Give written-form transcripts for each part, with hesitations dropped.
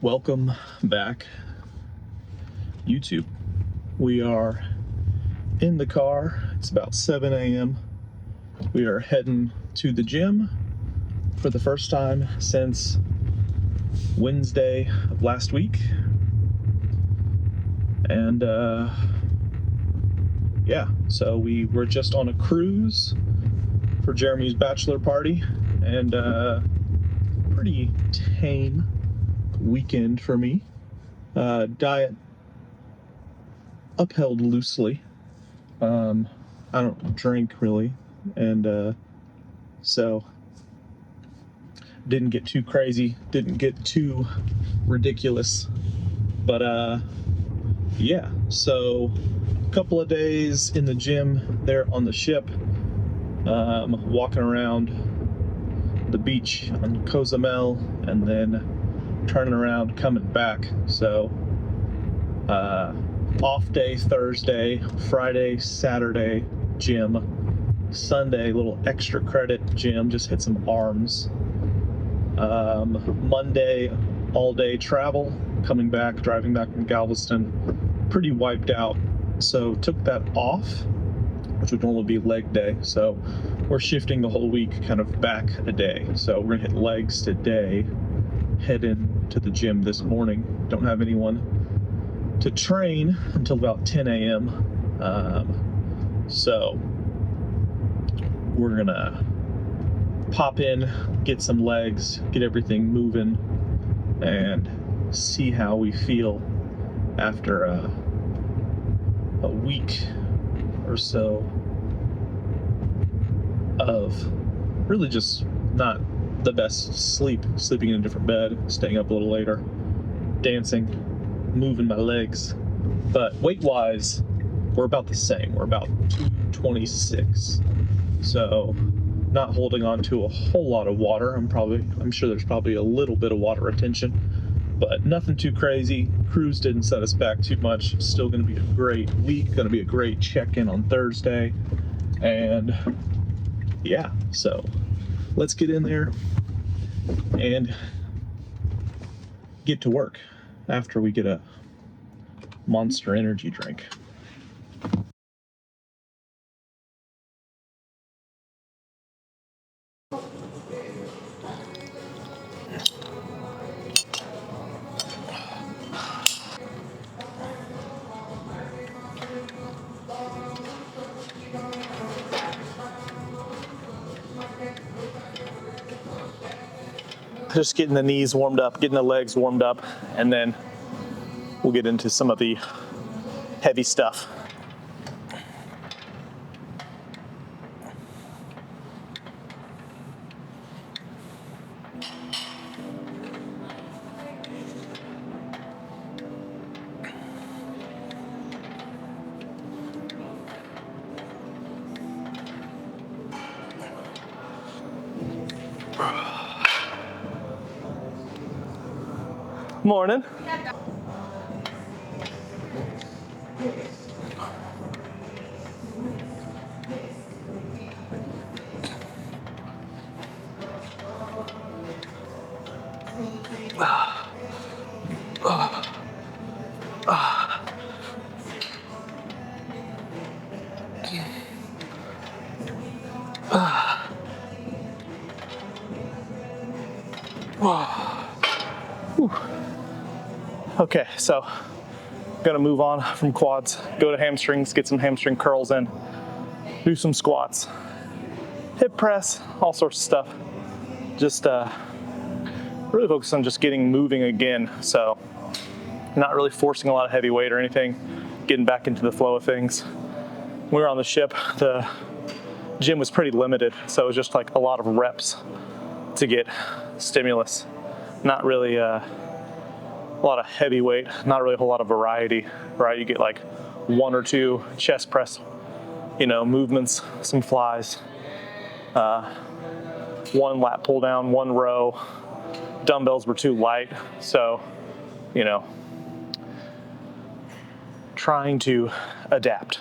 Welcome back, YouTube. We are in the car. It's about 7 a.m. We are heading to the gym for the first time since Wednesday of last week. And yeah, so we were just on a cruise for Jeremy's bachelor party, and pretty tame weekend for me. Diet upheld loosely. I don't drink really, and so didn't get too crazy, didn't get too ridiculous, but yeah, so a couple of days in the gym there on the ship, walking around the beach on Cozumel, and then turning around, coming back. So off day Thursday, Friday, Saturday gym, Sunday little extra credit gym, just hit some arms. Monday all day travel, coming back, driving back from Galveston, pretty wiped out, so took that off, which would normally be leg day. So we're shifting the whole week kind of back a day. So we're gonna hit legs today, head into the gym this morning. Don't have anyone to train until about 10 a.m. So we're gonna pop in, get some legs, get everything moving, and see how we feel after a week or so of really just not the best sleeping in a different bed, staying up a little later, dancing, moving my legs. But weight-wise, we're about the same. We're about 226. So not holding on to a whole lot of water. I'm sure there's probably a little bit of water retention, but nothing too crazy. Cruise didn't set us back too much. Still gonna be a great week, gonna be a great check-in on Thursday. And yeah, so let's get in there and get to work after we get a Monster energy drink. Just getting the knees warmed up, getting the legs warmed up, and then we'll get into some of the heavy stuff. Morning. Okay, so gonna move on from quads, go to hamstrings, get some hamstring curls in, do some squats, hip press, all sorts of stuff. Just really focus on just getting moving again. So not really forcing a lot of heavy weight or anything, getting back into the flow of things. When we were on the ship, the gym was pretty limited, so it was just like a lot of reps to get stimulus. Not really a lot of heavy weight, not really a whole lot of variety, right? You get like one or two chest press, movements, some flies, one lat pull down, one row. Dumbbells were too light, so, trying to adapt.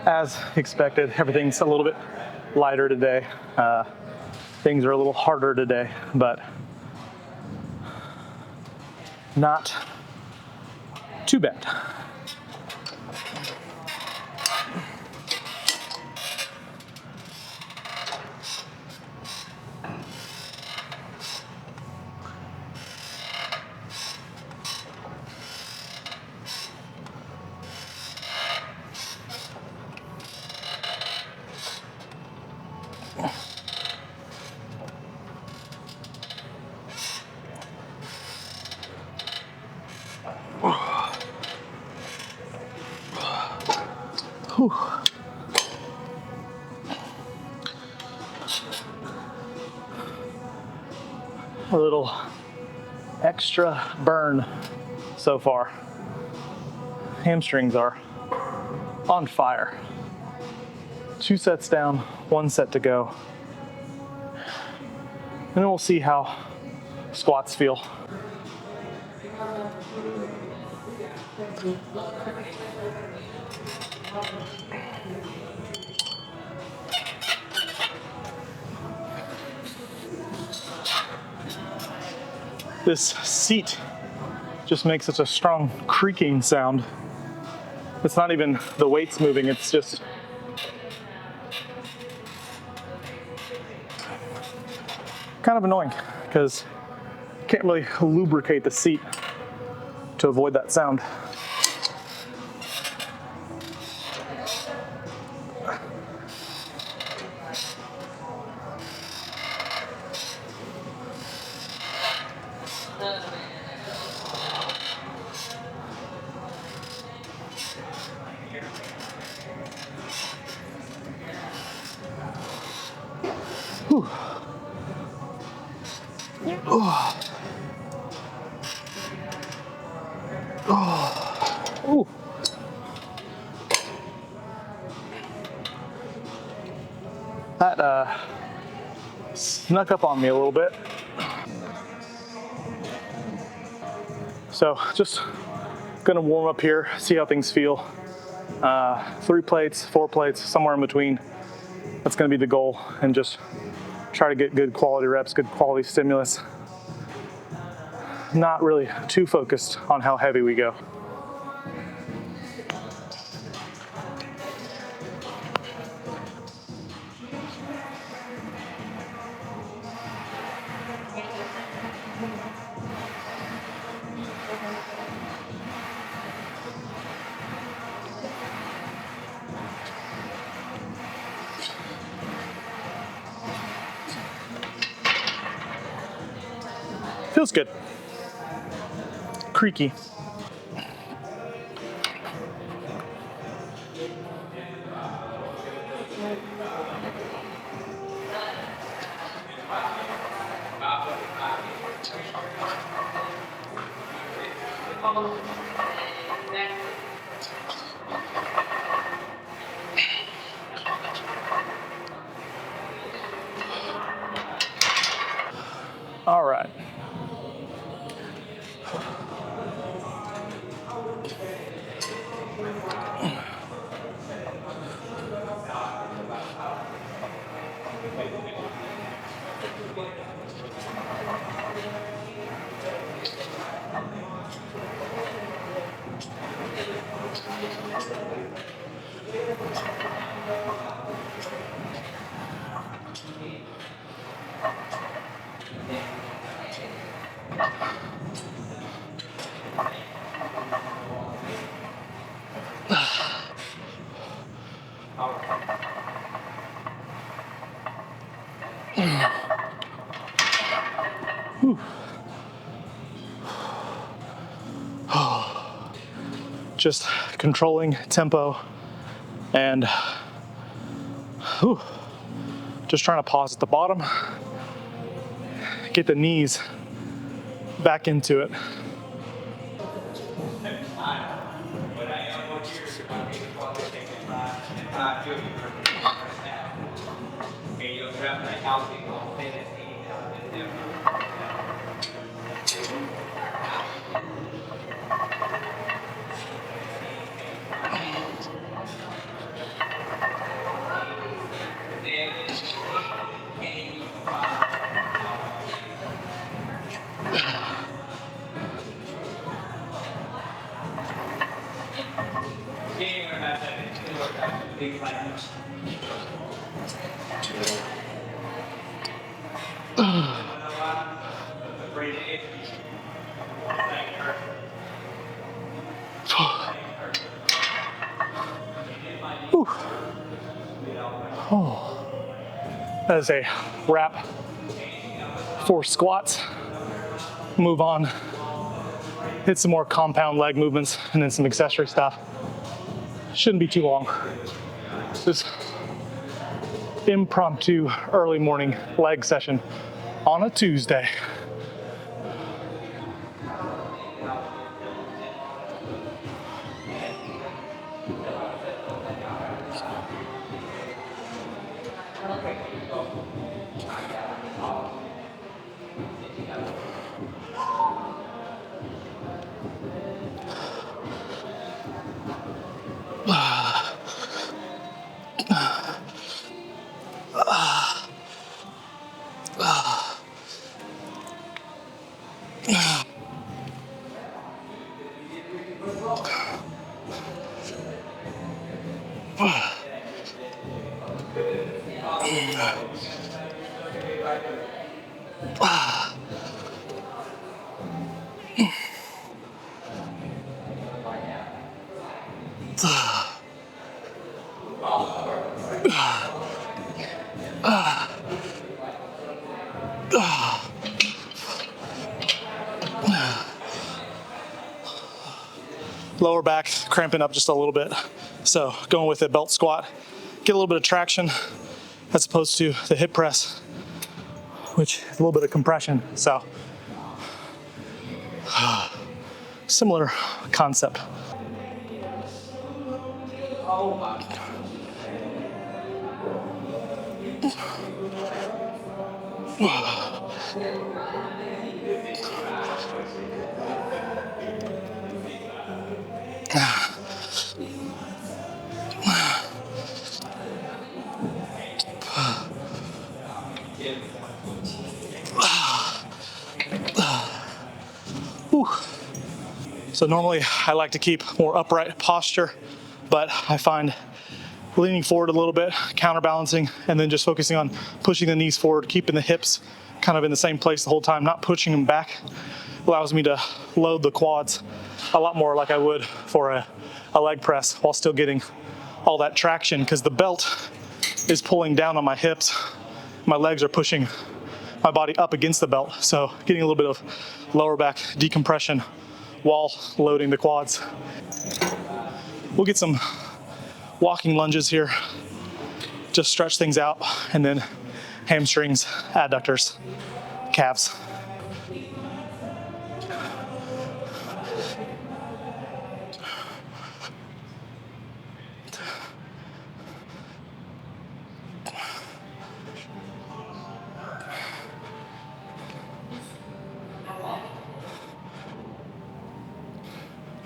as expected, everything's a little bit lighter today. Things are a little harder today, but not too bad. Whew. A little extra burn so far. Hamstrings are on fire. 2 sets down, 1 set to go. And then we'll see how squats feel. This seat just makes such a strong creaking sound. It's not even the weights moving, it's just kind of annoying because you can't really lubricate the seat to avoid that sound. Whew. Oh. Oh. Ooh. That snuck up on me a little bit. So just gonna warm up here, see how things feel. 3 plates, 4 plates, somewhere in between. That's gonna be the goal, and just try to get good quality reps, good quality stimulus. Not really too focused on how heavy we go. Feels good. Creaky. All right. Just controlling tempo and just trying to pause at the bottom, get the knees back into it. Oh. That is a wrap for squats. Move on, hit some more compound leg movements and then some accessory stuff. Shouldn't be too long. This impromptu early morning leg session on a Tuesday. Lower back cramping up just a little bit. So going with a belt squat, get a little bit of traction as opposed to the hip press, which is a little bit of compression. So similar concept. So normally I like to keep more upright posture, but I find leaning forward a little bit, counterbalancing, and then just focusing on pushing the knees forward, keeping the hips kind of in the same place the whole time, not pushing them back, allows me to load the quads a lot more like I would for a leg press while still getting all that traction, because the belt is pulling down on my hips. My legs are pushing my body up against the belt, so getting a little bit of lower back decompression while loading the quads. We'll get some walking lunges here, just stretch things out, and then hamstrings, adductors, calves.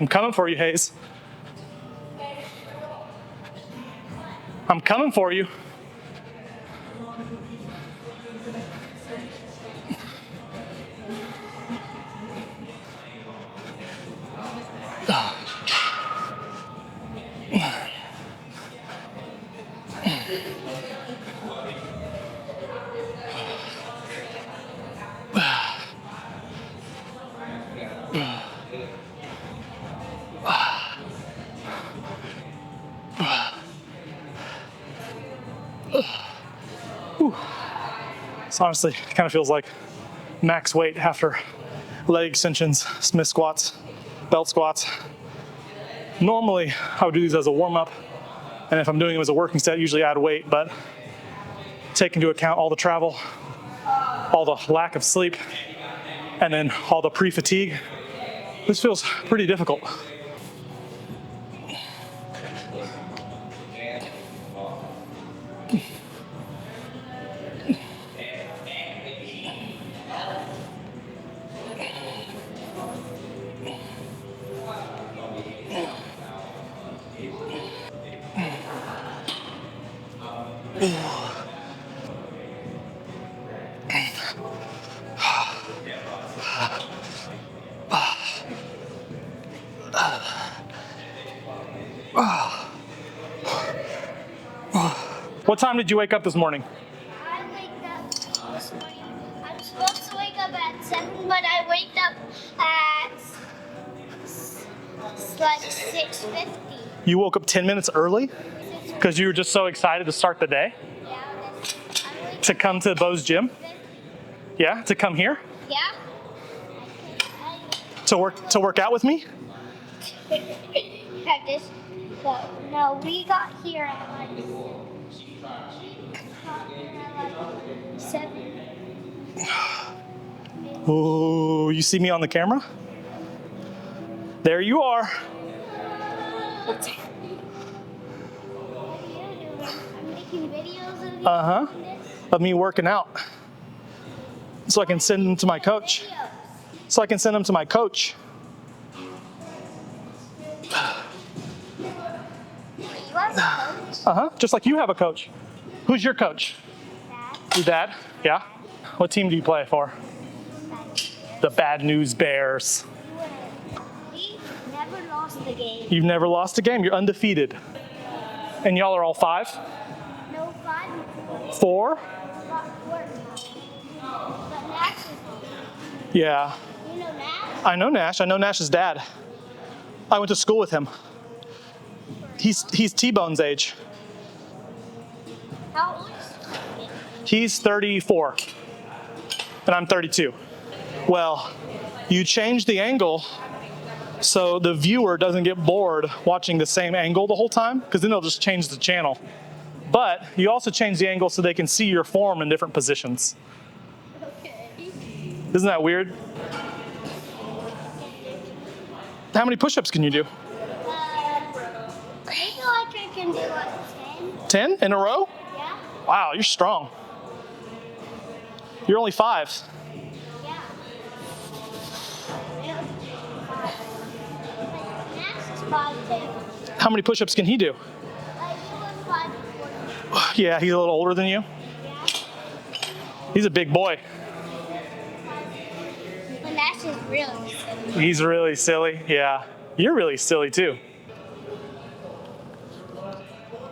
I'm coming for you, Hayes. I'm coming for you. This honestly kind of feels like max weight after leg extensions, Smith squats, belt squats. Normally, I would do these as a warm-up, and if I'm doing them as a working set, usually add weight, but take into account all the travel, all the lack of sleep, and then all the pre-fatigue, this feels pretty difficult. What time did you wake up this morning? I wake up this morning. I'm supposed to wake up at 7, but I wake up at like 6:50. You woke up 10 minutes early because you were just so excited to start the day? Yeah, I wake To come to Bo's gym? 50. Yeah, to come here? Yeah. To work out with me? At this, no, we got here at like 7. Oh, you see me on the camera? There you are. What are you doing? I'm making videos of you. Uh-huh. Of me working out. So I can send them to my coach. So I can send them to my coach. You have a coach? Uh-huh. Just like you have a coach. Who's your coach? Dad? Your dad? Yeah. What team do you play for? The Bad News Bears. We never lost the game. You've never lost a game. You're undefeated. And y'all are all 5? No 5 and 4. 4? Got 4. But Nash is Yeah. You know Nash? I know Nash. I know Nash's dad. I went to school with him. He's T-Bone's age. How old is he? He's 34. And I'm 32. Well, you change the angle so the viewer doesn't get bored watching the same angle the whole time, because then they'll just change the channel. But you also change the angle so they can see your form in different positions. Okay. Isn't that weird? How many push-ups can you do? I feel like I can do like 10. 10 in a row? Yeah? Wow, you're strong. You're only 5. Yeah. Nash is 5'10". How many push-ups can he do? He was 5'40". Yeah, he's a little older than you. Yeah. He's a big boy. But Nash is really silly. He's really silly. Yeah. You're really silly too.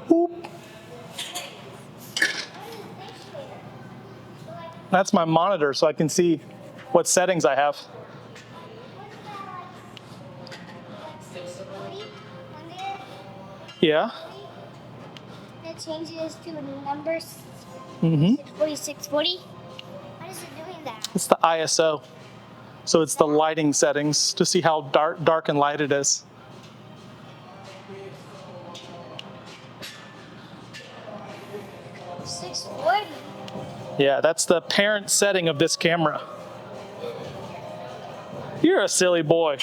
Whoop. That's my monitor so I can see what settings I have. Yeah. It changes to a number Mm-hmm. 640. Why is it doing that? It's the ISO. So it's the lighting settings to see how dark and light it is. $640. Yeah, that's the parent setting of this camera. You're a silly boy.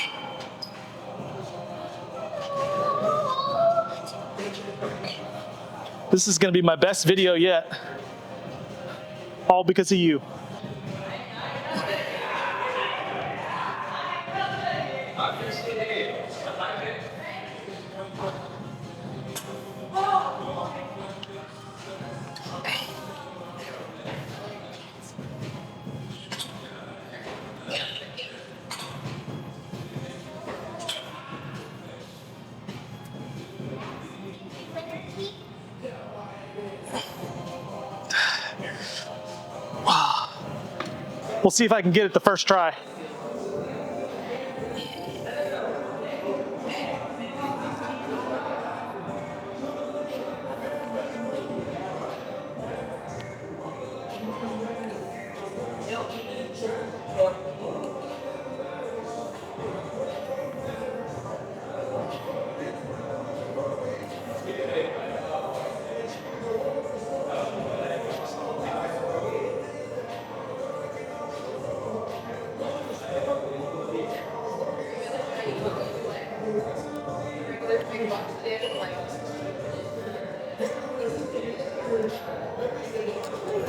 This is going to be my best video yet. All because of you. We'll see if I can get it the first try.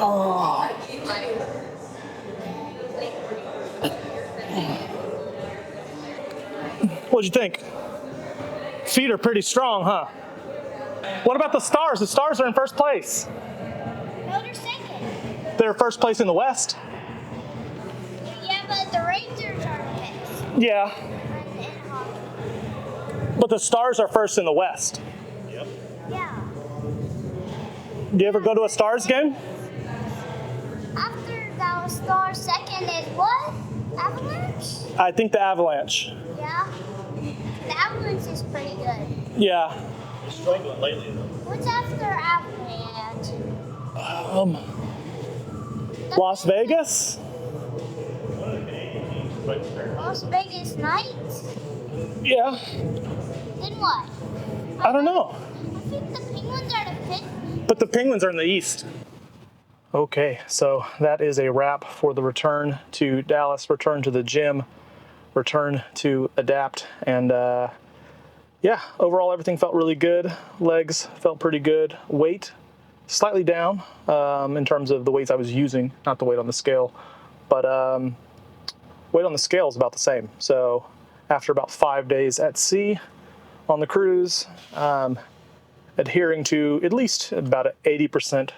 Oh. What'd you think? Feet are pretty strong, huh? What about the Stars? The Stars are in first place. No, they're second. They're first place in the West. Yeah, but the Rangers are next. Yeah, but the Stars are first in the West. Yeah. Do you ever go to a Stars game? After that star, second is what? Avalanche? I think the Avalanche. Yeah. The Avalanche is pretty good. Yeah. You're struggling lately, though. What's after Avalanche? Las Vegas? Las Vegas Knights? Yeah. Then what? I don't know. I think the Penguins are the fifth. But the Penguins are in the East. Okay, so that is a wrap for the return to Dallas, return to the gym, return to Adapt, and yeah, overall everything felt really good. Legs felt pretty good. Weight slightly down in terms of the weights I was using, not the weight on the scale, but weight on the scale is about the same. So after about 5 days at sea on the cruise, adhering to at least about an 80%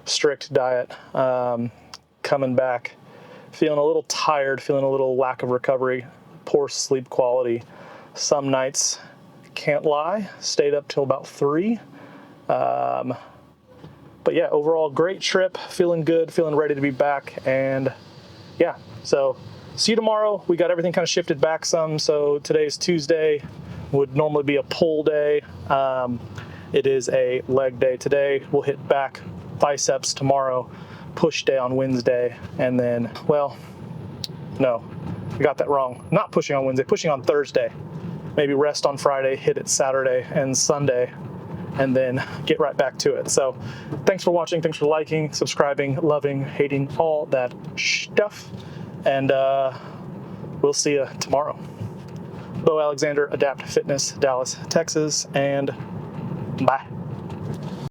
strict diet, coming back, feeling a little tired, feeling a little lack of recovery, poor sleep quality. Some nights, can't lie, stayed up till about 3. But yeah, overall great trip, feeling good, feeling ready to be back, and yeah, so see you tomorrow. We got everything kind of shifted back some, so today's Tuesday, would normally be a pull day. It is a leg day today. We'll hit back biceps tomorrow, push day on Wednesday, and then, well, no, I got that wrong. Not pushing on Wednesday, pushing on Thursday. Maybe rest on Friday, hit it Saturday and Sunday, and then get right back to it. So thanks for watching, thanks for liking, subscribing, loving, hating, all that stuff, and we'll see you tomorrow. Bo Alexander, Adapt Fitness, Dallas, Texas, and bye.